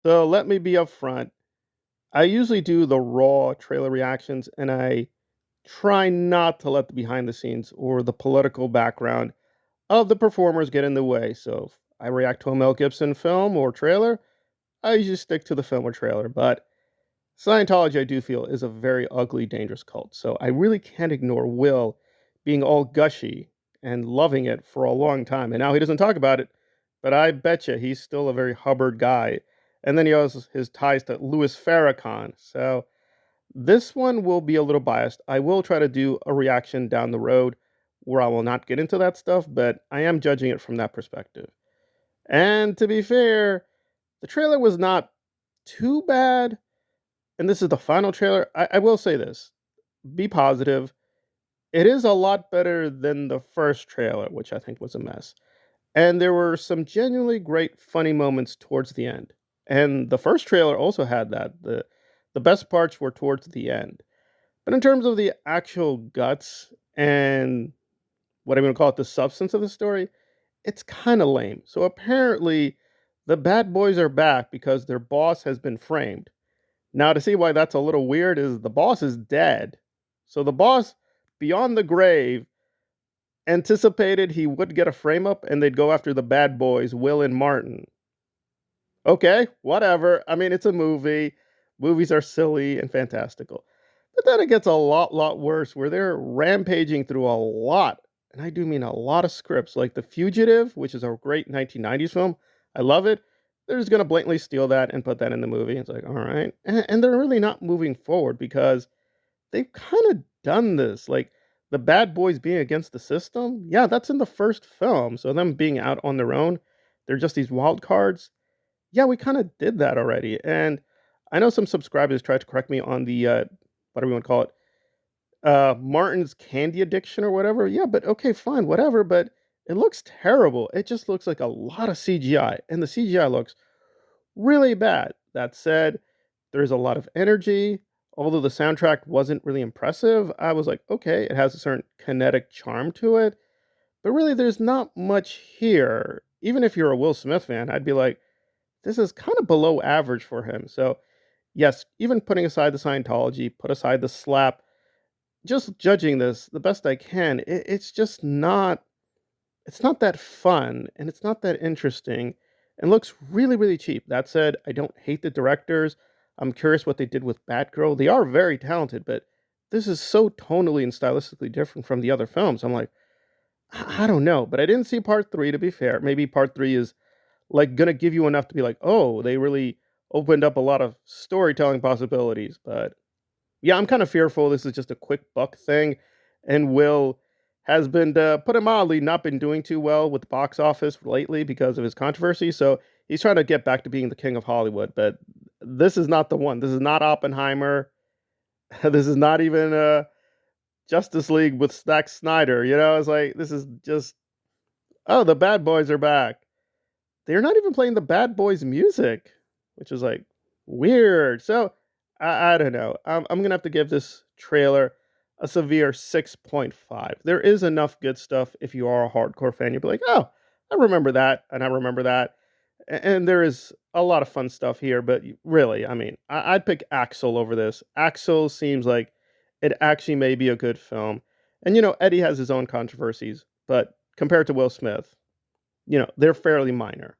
So let me be upfront. I usually do the raw trailer reactions, and I try not to let the behind the scenes or the political background of the performers get in the way. So if I react to a Mel Gibson film or trailer, I usually stick to the film or trailer. But Scientology, I do feel, is a very ugly, dangerous cult. So I really can't ignore Will being all gushy and loving it for a long time. And now he doesn't talk about it, but I bet you he's still a very Hubbard guy. And then he has his ties to Louis Farrakhan. So this one will be a little biased. I will try to do a reaction down the road where I will not get into that stuff, but I am judging it from that perspective. And to be fair, the trailer was not too bad, and this is the final trailer. I will say this, be positive. It is a lot better than the first trailer, which I think was a mess. And there were some genuinely great, funny moments towards the end. And the first trailer also had that. The best parts were towards the end. But in terms of the actual guts and what I'm going to call it, the substance of the story, it's kind of lame. So apparently, the bad boys are back because their boss has been framed. Now, to see why that's a little weird is the boss is dead. So the boss, beyond the grave, anticipated he would get a frame up and they'd go after the bad boys, Will and Martin. Okay, whatever. I mean, it's a movie. Movies are silly and fantastical. But then it gets a lot worse where they're rampaging through a lot, and I do mean a lot of scripts, like The Fugitive, which is a great 1990s film. I love it. They're just going to blatantly steal that and put that in the movie. It's like, all right. And they're really not moving forward because they've kind of done this. Like the bad boys being against the system. Yeah, that's in the first film. So them being out on their own, they're just these wild cards. Yeah, we kind of did that already. And I know some subscribers tried to correct me on the, what do we want to call it? Martin's candy addiction or whatever. Yeah, but okay, fine, whatever. But it looks terrible. It just looks like a lot of CGI. And the CGI looks really bad. That said, there's a lot of energy. Although the soundtrack wasn't really impressive, I was like, okay, it has a certain kinetic charm to it. But really, there's not much here. Even if you're a Will Smith fan, I'd be like, this is kind of below average for him. So, yes, even putting aside the Scientology, put aside the slap, just judging this the best I can, it's just not. It's not that fun, and it's not that interesting, and looks really cheap. That said, I don't hate the directors. I'm curious what they did with Batgirl. They are very talented, but this is so tonally and stylistically different from the other films. I'm like, I don't know, but I didn't see part three. To be fair, maybe part three is like gonna give you enough to be like, oh, they really opened up a lot of storytelling possibilities. But yeah, I'm kind of fearful this is just a quick buck thing, and Will has been, to put it mildly, not been doing too well with the box office lately because of his controversy. So he's trying to get back to being the king of Hollywood. But this is not the one. This is not Oppenheimer. This is not even Justice League with Zack Snyder. You know, it's like this is just, oh, the bad boys are back. They're not even playing the bad boys music, which is like weird. So I don't know. I'm gonna have to give this trailer a severe 6.5. There is enough good stuff if you are a hardcore fan. You'll be like, oh, I remember that, and I remember that. And there is a lot of fun stuff here, but really, I mean, I'd pick Axel over this. Axel seems like it actually may be a good film. And Eddie has his own controversies, but compared to Will Smith, they're fairly minor.